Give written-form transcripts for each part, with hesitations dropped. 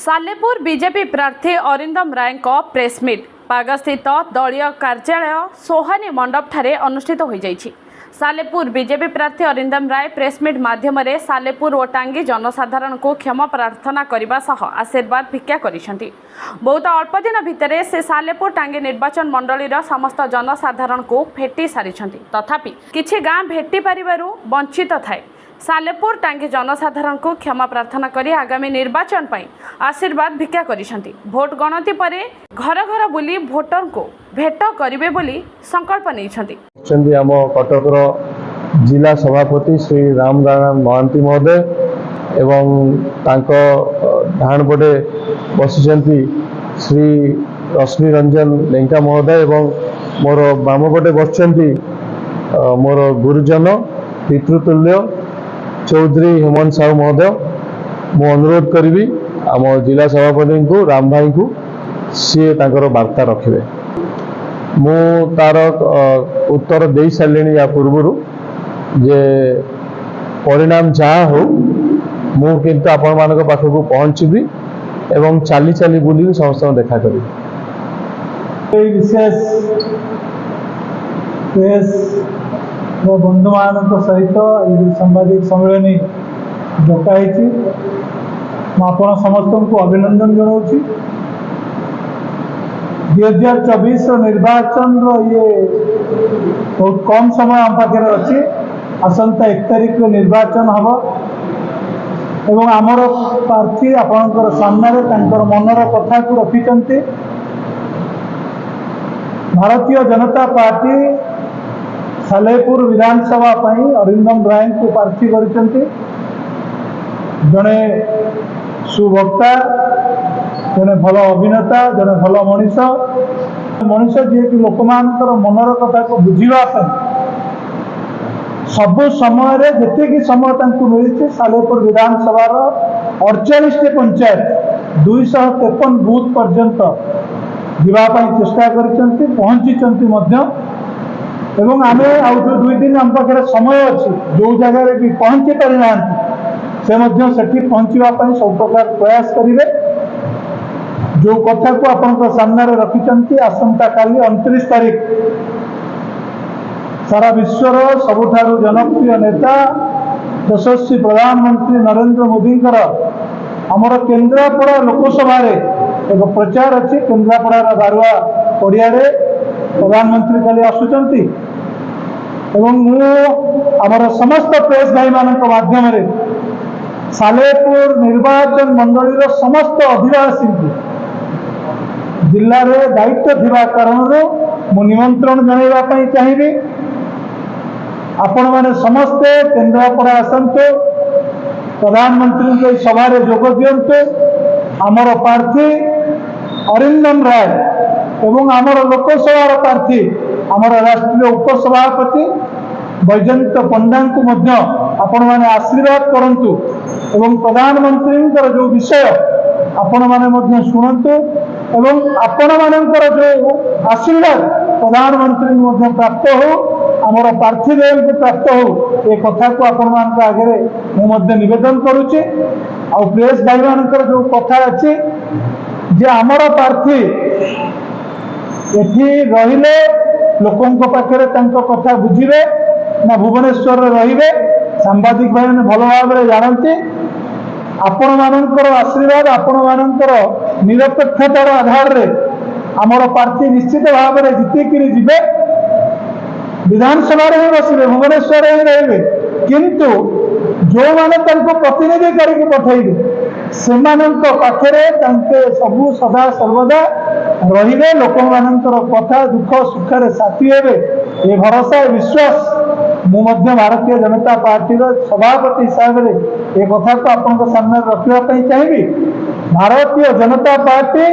Salepur BJP प्रार्थी अरिंदम राय press meet पागास्थित दलीय कार्यालय सोहानी मंडप ठारे अनुष्ठित हो जाइछि। सालेपुर बीजेपी प्रार्थी अरिंदम राय प्रेसमिट माध्यम सालेपुर और टांगी जनसाधारण को क्षमा प्रार्थना करने सह आशीर्वाद भिक्षा करिसेंति। बहुत अल्प दिन भितर से सालेपुर टांगी निर्वाचन मंडलीर समस्त जनसाधारण को भेटी सारिछंति। तथापि किछि गाँ भेटी पारिबारु वंचित थाए। सालेपुर टांगी जनसाधारण को क्षमा प्रार्थना करी आगामी निर्वाचन पर आशीर्वाद भिक्षा करिसेंति। भोट गणति परे घर घर बुली भोटर को भेट करिवे बोली संकल्प नैछंति। आम कटकर जिला सभापति श्री राम नारायण महांती महोदय एवं तांको डाहाण पटे बसिचंती श्री रश्मि रंजन लेंका महोदय एवं मोर बाम पटे बसिचंती मोर गुरुजन पितृतुल्य चौधरी हेमंत साहू महोदय। मु अनुरोध करी आम जिला सभापति को राम भाई को सी तांकर वार्ता रखिबे। मु तार उत्तर दे सारे या पूर्व जे परिणाम जहाँ हो मु किंतु आपण मान पाखक पहुँचबी एवं चाली चाली बुली समस्त देखा करी। विशेष बंधु मान सहित सांबादिक सम्मेलन डकाई मुझे समस्त को अभिनंदन जनाऊँ। 2024 निर्वाचन ये बहुत कम समय आम पाखे अच्छी आसंता 1 तारिख निर्वाचन हम एवं आमर प्रार्थी आपणकर सामने मनर कथा को रखिंट। भारतीय जनता पार्टी सालेपुर विधानसभा अरिंदम राय को प्रार्थी कर जड़े सुवक्ता जड़े भल अभिनेता जड़े भल मनीष मनीष जी कि लोक मनर कथा को बुझापी सबु समय जी समय मिली सालेपुर विधानसभा 48 पंचायत 253 बूथ पर्यंत जावाई चेष्टा कर पहुँची एवं आम जो 2 दिन आम पाखे समय अच्छी जो जगह भी पहुँची पारि ना से पहुँचापी सब प्रकार प्रयास करेंगे। जो कथा को आपण सामने रखिंट आसंता काली 29 तारिख सारा विश्वर सबुठारु जनप्रिय नेता यशस्वी प्रधानमंत्री नरेंद्र मोदी आमर केन्द्रापड़ा लोकसभा एक प्रचार अच्छी। केन्द्रापड़ा बारुआ पड़िया प्रधानमंत्री खाली आसुचंती एवं आमर समस्त प्रेस भाई मान माध्यम सालेपुर निर्वाचन मंडलीर समस्त अधिवासी जिले में दायित्व थिबा कारण मु निमंत्रण जणाइबा चाहिए। आपण मैंने समस्ते केन्द्रापड़ा आसतु प्रधानमंत्री सभा जोग दिंतु। आमर प्रार्थी अरिंदम राय एवं आमर लोकसभा प्रार्थी आमर राष्ट्रीय उपसभापति वैजयंत पंडा को आपण मैंने आशीर्वाद करंतु एवं प्रधानमंत्री जो विषय आपण मैंने शुणु एवं आपण मानकर जो आशीर्वाद प्रधानमंत्री प्राप्त हो आमर प्रार्थी देव को प्राप्त हो ए कथा को आपण मान आगे मुझे निवेदन करुच्ची। आ प्रेस भाई मानकर जो कथा अच्छी जे आमर प्रार्थी एठी रहिले लोकों पाखे कथा बुझे ना भुवनेश्वर रे सांबादिक भाई मैंने भल भाव जानते आपण मानकर आशीर्वाद आपण मानकर निरपेक्षतार आधार रे आमर प्रार्थी निश्चित भाव में जीतिकी जीवे विधानसभा ही बसवे भुवनेश्वर ही रे किंतु जो माने प्रतिनिधि करके पठेबे से पाखे सबू सदा सर्वदा रही लोक मानकर कथा दुख सुखर साथी हे ये भरोसा विश्वास मुझे भारतीय जनता पार्टी सभापति हिसाब से एक कथा को आपण सामने रखापी चाहिए। भारतीय जनता पार्टी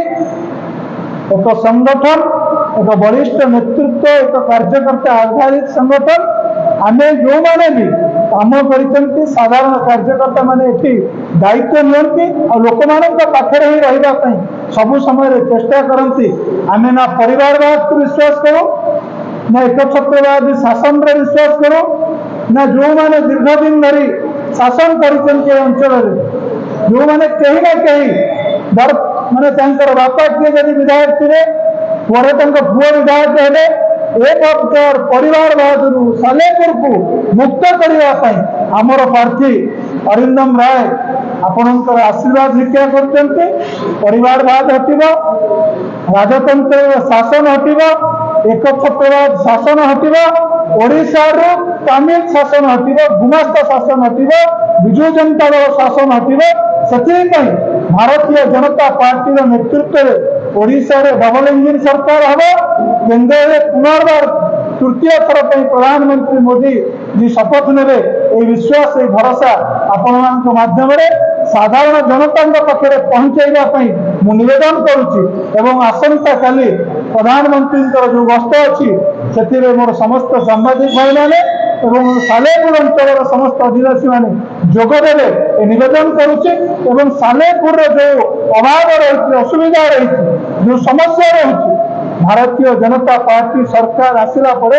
एक संगठन एक वरिष्ठ नेतृत्व एक कार्यकर्ता आधारित संगठन आम जो मैंने भी काम कर साधारण कार्यकर्ता मैंने दायित्व नियंती और लोक पाखे ही रही सबु समय चेष्टा करती। आम ना परिवारवाद को विश्वास करो ना एकछत्रवादी शासन रे विश्वास करो ना जो मैंने दीर्घ दिन धरी शासन कर अंचल जो मैंने कहीं ना कहीं ମାନେ ତାଙ୍କର ବାପା କିଏ ଯଦି ବିଧାୟକ ଥିବେ ପରେ ତାଙ୍କ ପୁଅ ବିଧାୟକ ହେଲେ ଏ ପରିବାରବାଦରୁ ସାଲେପୁରକୁ ମୁକ୍ତ କରିବା ପାଇଁ ଆମର ପ୍ରାର୍ଥୀ ଅରିନ୍ଦମ ରାୟ ଆପଣଙ୍କର ଆଶୀର୍ବାଦ ଭିକ୍ଷା କରୁଛନ୍ତି। ପରିବାରବାଦ ହଟିବ, ରାଜତନ୍ତ୍ରର ଶାସନ ହଟିବ, ଏକଛତ୍ରବାଦ ଶାସନ ହଟିବ, ଓଡ଼ିଶାରୁ ତାମିଲ ଶାସନ ହଟିବ, ଗୁମାସ୍ତା ଶାସନ ହଟିବ, ବିଜୁ ଜନତା ଦଳ ଶାସନ ହଟିବ। ସେଥିପାଇଁ ଭାରତୀୟ ଜନତା ପାର୍ଟିର ନେତୃତ୍ୱରେ ଓଡ଼ିଶାରେ ଡବଲ ଇଞ୍ଜିନ ସରକାର ହେବ। କେନ୍ଦ୍ରରେ ପୁନର୍ବାର ତୃତୀୟ ଥର ପାଇଁ ପ୍ରଧାନମନ୍ତ୍ରୀ ମୋଦି ଯେ ଶପଥ ନେବେ ଏହି ବିଶ୍ୱାସ ଏହି ଭରସା ଆପଣମାନଙ୍କ ମାଧ୍ୟମରେ ସାଧାରଣ ଜନତାଙ୍କ ପାଖରେ ପହଞ୍ଚାଇବା ପାଇଁ ମୁଁ ନିବେଦନ କରୁଛି ଏବଂ ଆସନ୍ତାକାଲି ପ୍ରଧାନମନ୍ତ୍ରୀଙ୍କର ଯେଉଁ ଗସ୍ତ ଅଛି ସେଥିରେ ମୋର ସମସ୍ତ ସାମ୍ବାଦିକ ଭାଇମାନେ ଏବଂ ସାଲେପୁର ଅଞ୍ଚଳର ସମସ୍ତ ଅଧିବାସୀମାନେ ଯୋଗଦେବେ ଏ ନିବେଦନ କରୁଛି ଏବଂ ସାଲେପୁରର ଯେଉଁ ଅଭାବ ରହିଛି, ଅସୁବିଧା ରହିଛି, ଯେଉଁ ସମସ୍ୟା ରହିଛି, ଭାରତୀୟ ଜନତା ପାର୍ଟି ସରକାର ଆସିଲା ପରେ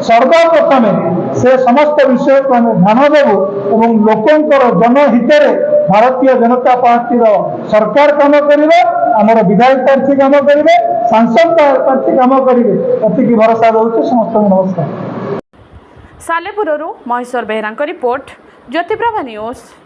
ସର୍ବପ୍ରଥମେ ସେ ସମସ୍ତ ବିଷୟକୁ ଆମେ ଧ୍ୟାନ ଦେବୁ ଏବଂ ଲୋକଙ୍କର ଜନହିତରେ ଭାରତୀୟ ଜନତା ପାର୍ଟିର ସରକାର କାମ କରିବେ, ଆମର ବିଧାୟକ ପ୍ରାର୍ଥୀ କାମ କରିବେ, ସାଂସଦ ପ୍ରାର୍ଥୀ କାମ କରିବେ, ଏତିକି ଭରସା ଦେଉଛି। ସମସ୍ତଙ୍କୁ ନମସ୍କାର। ସାଲେପୁରରୁ ମହେଶ୍ୱର ବେହେରାଙ୍କ ରିପୋର୍ଟ, ଜ୍ୟୋତିପ୍ରଭା ନ୍ୟୁଜ୍।